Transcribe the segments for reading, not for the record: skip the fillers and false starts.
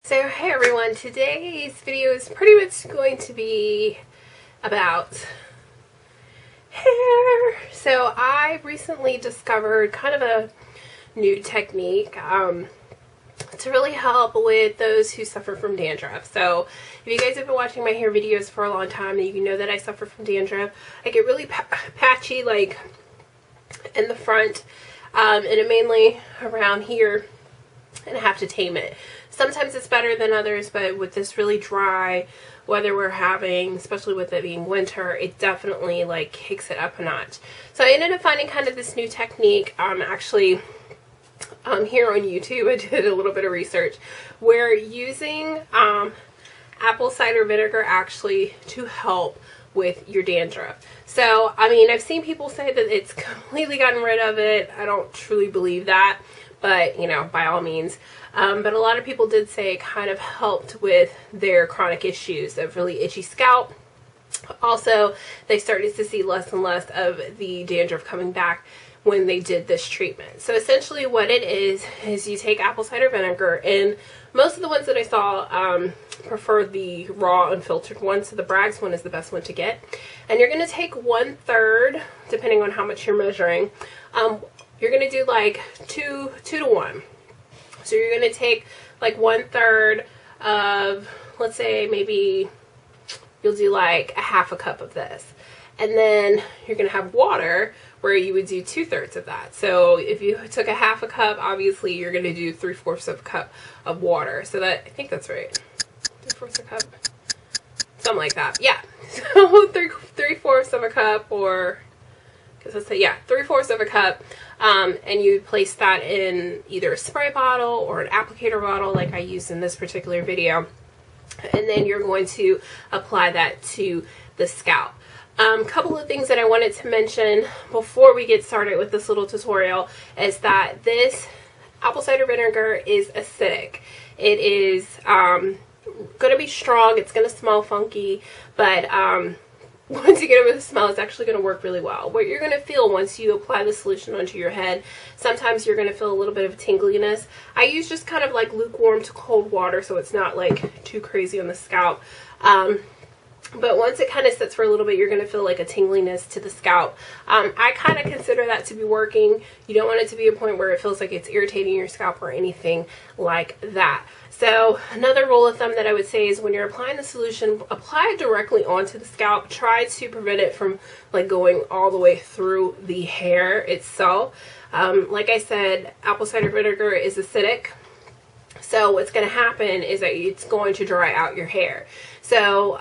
So hey everyone, today's video is pretty much going to be about hair. So I recently discovered kind of a new technique to really help with those who suffer from dandruff. So if you guys have been watching my hair videos for a long time, then you know that I suffer from dandruff. I get really patchy like in the front and it mainly around here, and I have to tame it. Sometimes it's better than others, but with this really dry weather we're having, especially with it being winter, it definitely like kicks it up a notch. So I ended up finding kind of this new technique actually here on YouTube. I did a little bit of research where using apple cider vinegar actually to help with your dandruff. So I mean, I've seen people say that it's completely gotten rid of it. I don't truly believe that, but you know, by all means. But a lot of people did say it kind of helped with their chronic issues of really itchy scalp. Also, they started to see less and less of the dandruff coming back when they did this treatment. So essentially what it is you take apple cider vinegar, and most of the ones that I saw prefer the raw unfiltered one, so the Bragg's one is the best one to get. And you're going to take 1/3, depending on how much you're measuring. You're going to do like 2 to 1. So you're going to take like 1/3 of, let's say maybe you'll do like a half a cup of this. And then you're going to have water where you would do 2/3 of that. So if you took a half a cup, obviously you're going to do 3/4 of a cup of water. So that, I think that's right. 3/4 a cup. Something like that. Yeah. So 3/4 of a cup, or, because let's say, yeah, 3/4 of a cup. And you place that in either a spray bottle or an applicator bottle like I used in this particular video. And then you're going to apply that to the scalp. Couple of things that I wanted to mention before we get started with this little tutorial is that this apple cider vinegar is acidic. It is going to be strong. It's going to smell funky, but once you get over the smell, it's actually going to work really well. What you're going to feel once you apply the solution onto your head, sometimes you're going to feel a little bit of tingliness. I use just kind of like lukewarm to cold water, so it's not like too crazy on the scalp. But once it kind of sits for a little bit, you're going to feel like a tingliness to the scalp. I kind of consider that to be working. You don't want it to be a point where it feels like it's irritating your scalp or anything like that. So another rule of thumb that I would say is when you're applying the solution, apply it directly onto the scalp. Try to prevent it from like going all the way through the hair itself. Like I said, apple cider vinegar is acidic. So what's going to happen is that it's going to dry out your hair. So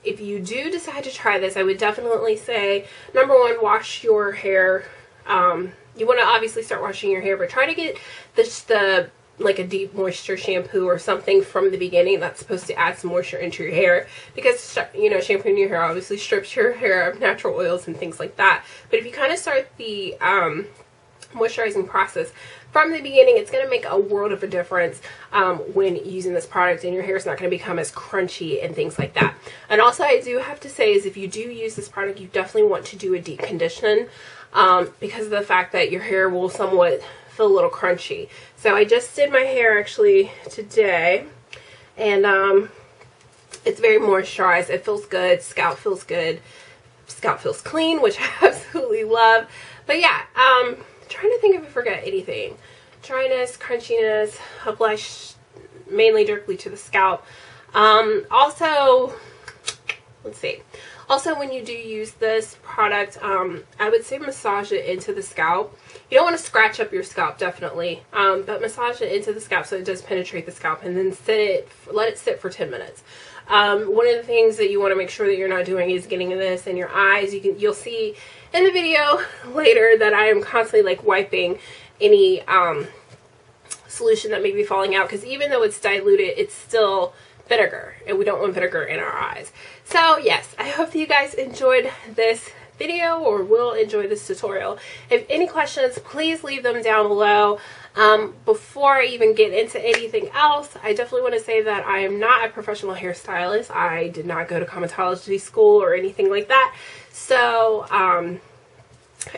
if you do decide to try this, I would definitely say, number one, wash your hair. You want to obviously start washing your hair, but try to get like a deep moisture shampoo or something from the beginning that's supposed to add some moisture into your hair, because you know, shampooing your hair obviously strips your hair of natural oils and things like that. But if you kind of start the moisturizing process from the beginning, it's going to make a world of a difference when using this product, and your hair is not going to become as crunchy and things like that. And also, I do have to say is if you do use this product, you definitely want to do a deep condition because of the fact that your hair will somewhat feel a little crunchy. So I just did my hair actually today, and it's very moisturized. It feels good. Scalp feels good. Scalp feels clean, which I absolutely love. But yeah, trying to think if I forgot anything. Dryness, crunchiness, apply mainly directly to the scalp. Also, let's see. Also, when you do use this product, I would say massage it into the scalp. You don't want to scratch up your scalp, definitely, but massage it into the scalp so it does penetrate the scalp, and then let it sit for 10 minutes. One of the things that you want to make sure that you're not doing is getting this in your eyes. You'll see in the video later that I am constantly like wiping any solution that may be falling out, because even though it's diluted, it's still vinegar, and we don't want vinegar in our eyes. So yes, I hope that you guys enjoyed this video or will enjoy this tutorial. If any questions, please leave them down below. Before I even get into anything else, I definitely want to say that I am not a professional hairstylist. I did not go to cosmetology school or anything like that. So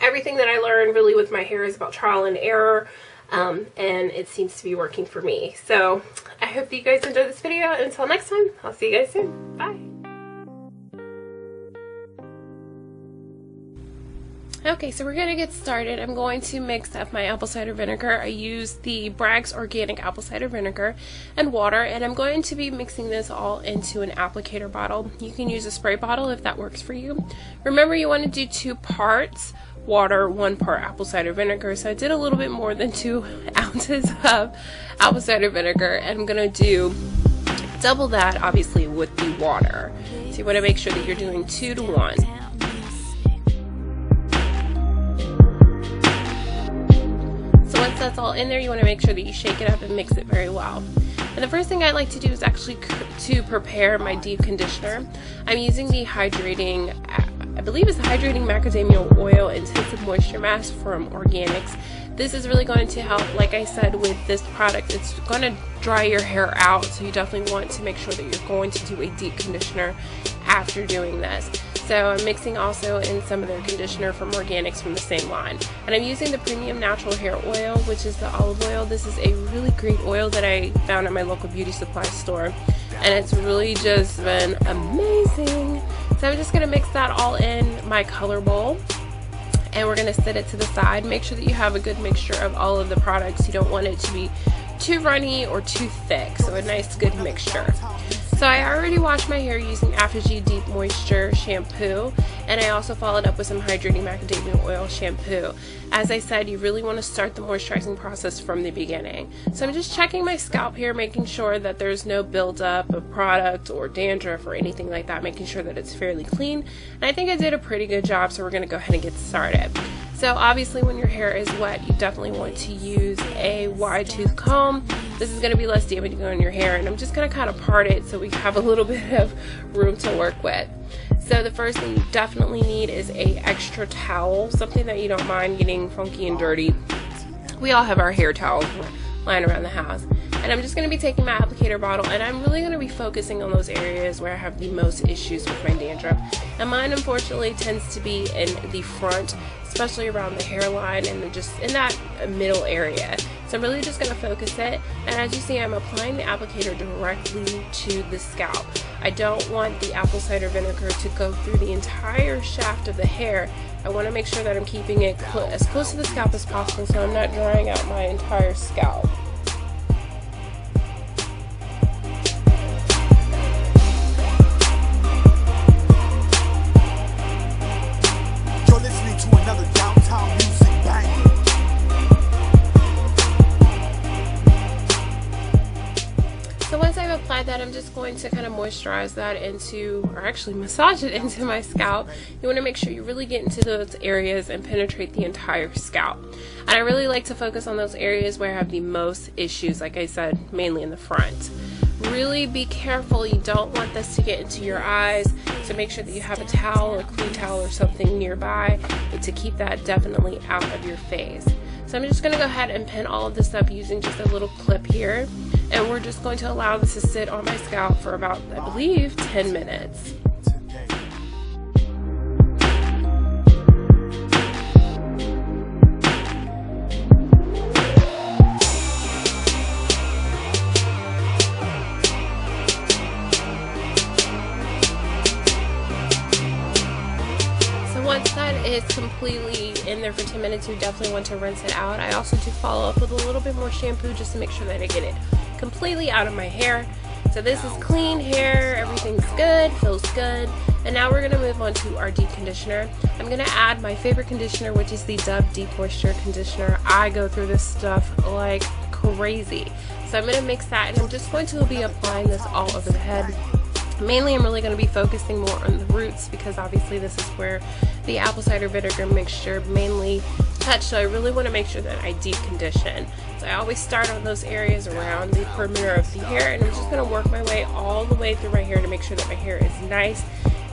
everything that I learned really with my hair is about trial and error. and it seems to be working for me. So I hope that you guys enjoyed this video, and until next time, I'll see you guys soon. Bye. Okay, so we're going to get started. I'm going to mix up my apple cider vinegar. I use the Bragg's Organic Apple Cider Vinegar and water, and I'm going to be mixing this all into an applicator bottle. You can use a spray bottle if that works for you. Remember, you want to do 2 parts water, 1 part apple cider vinegar. So I did a little bit more than 2 ounces of apple cider vinegar, and I'm going to do double that, obviously, with the water. So you want to make sure that you're doing 2 to 1. Once that's all in there, you want to make sure that you shake it up and mix it very well. And the first thing I like to do is actually to prepare my deep conditioner. I'm using the hydrating, I believe it's the Hydrating Macadamia Oil Intensive Moisture Mask from Organics. This is really going to help, like I said, with this product. It's going to dry your hair out, so you definitely want to make sure that you're going to do a deep conditioner after doing this. So I'm mixing also in some of their conditioner from Organics from the same line. And I'm using the Premium Natural Hair Oil, which is the olive oil. This is a really great oil that I found at my local beauty supply store, and it's really just been amazing. So I'm just going to mix that all in my color bowl, and we're going to set it to the side. Make sure that you have a good mixture of all of the products. You don't want it to be too runny or too thick, so a nice good mixture. So I already washed my hair using ApHogee Deep Moisture shampoo, and I also followed up with some Hydrating Macadamia Oil shampoo. As I said, you really want to start the moisturizing process from the beginning. So I'm just checking my scalp here, making sure that there's no buildup of product or dandruff or anything like that, making sure that it's fairly clean. And I think I did a pretty good job, so we're going to go ahead and get started. So obviously when your hair is wet, you definitely want to use a wide tooth comb. This is going to be less damaging on your hair, and I'm just going to kind of part it so we have a little bit of room to work with. So the first thing you definitely need is a extra towel, something that you don't mind getting funky and dirty. We all have our hair towels lying around the house. And I'm just going to be taking my applicator bottle, and I'm really going to be focusing on those areas where I have the most issues with my dandruff. And mine, unfortunately, tends to be in the front, especially around the hairline and just in that middle area. So I'm really just going to focus it. And as you see, I'm applying the applicator directly to the scalp. I don't want the apple cider vinegar to go through the entire shaft of the hair. I want to make sure that I'm keeping it as close to the scalp as possible, so I'm not drying out my entire scalp. That I'm just going to kind of moisturize that into, or actually massage it into my scalp. You want to make sure you really get into those areas and penetrate the entire scalp. And I really like to focus on those areas where I have the most issues, like I said, mainly in the front. Really be careful, you don't want this to get into your eyes, so make sure that you have a towel, a clean towel or something nearby to keep that definitely out of your face. So I'm just going to go ahead and pin all of this up using just a little clip here. And we're just going to allow this to sit on my scalp for about, I believe, 10 minutes. Once that is completely in there for 10 minutes, you definitely want to rinse it out. I also do follow up with a little bit more shampoo just to make sure that I get it completely out of my hair. So this is clean hair, everything's good, feels good. And now we're going to move on to our deep conditioner. I'm going to add my favorite conditioner, which is the Dove Deep Moisture Conditioner. I go through this stuff like crazy. So I'm going to mix that, and I'm just going to be applying this all over the head. Mainly I'm really going to be focusing more on the roots, because obviously this is where the apple cider vinegar mixture mainly touched, so I really want to make sure that I deep condition. So I always start on those areas around the perimeter of the hair, and I'm just going to work my way all the way through my hair to make sure that my hair is nice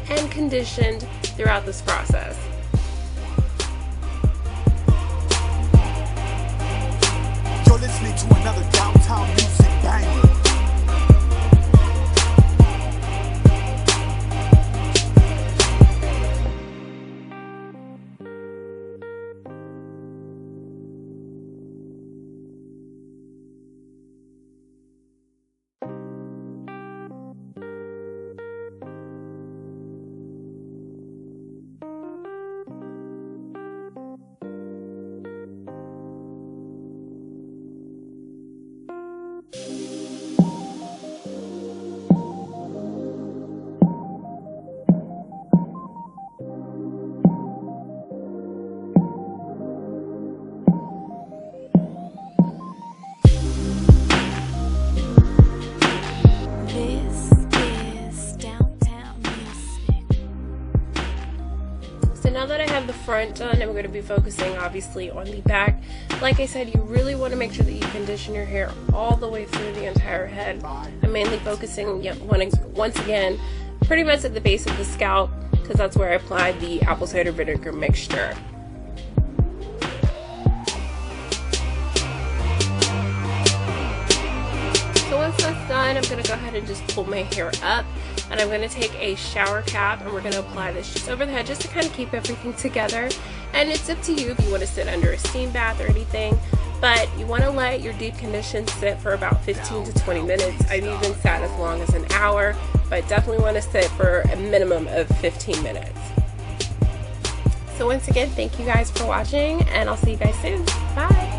and conditioned throughout this process. You're listening to another downtown music banger. front done, I'm going to be focusing obviously on the back. Like I said, you really want to make sure that you condition your hair all the way through the entire head. I'm mainly focusing once again pretty much at the base of the scalp, because that's where I applied the apple cider vinegar mixture. So once that's done, I'm going to go ahead and just pull my hair up, and I'm going to take a shower cap and we're going to apply this just over the head just to kind of keep everything together. And it's up to you if you want to sit under a steam bath or anything, but you want to let your deep condition sit for about 15 to 20 minutes. I've even sat as long as an hour, but definitely want to sit for a minimum of 15 minutes. So once again, thank you guys for watching, and I'll see you guys soon. Bye!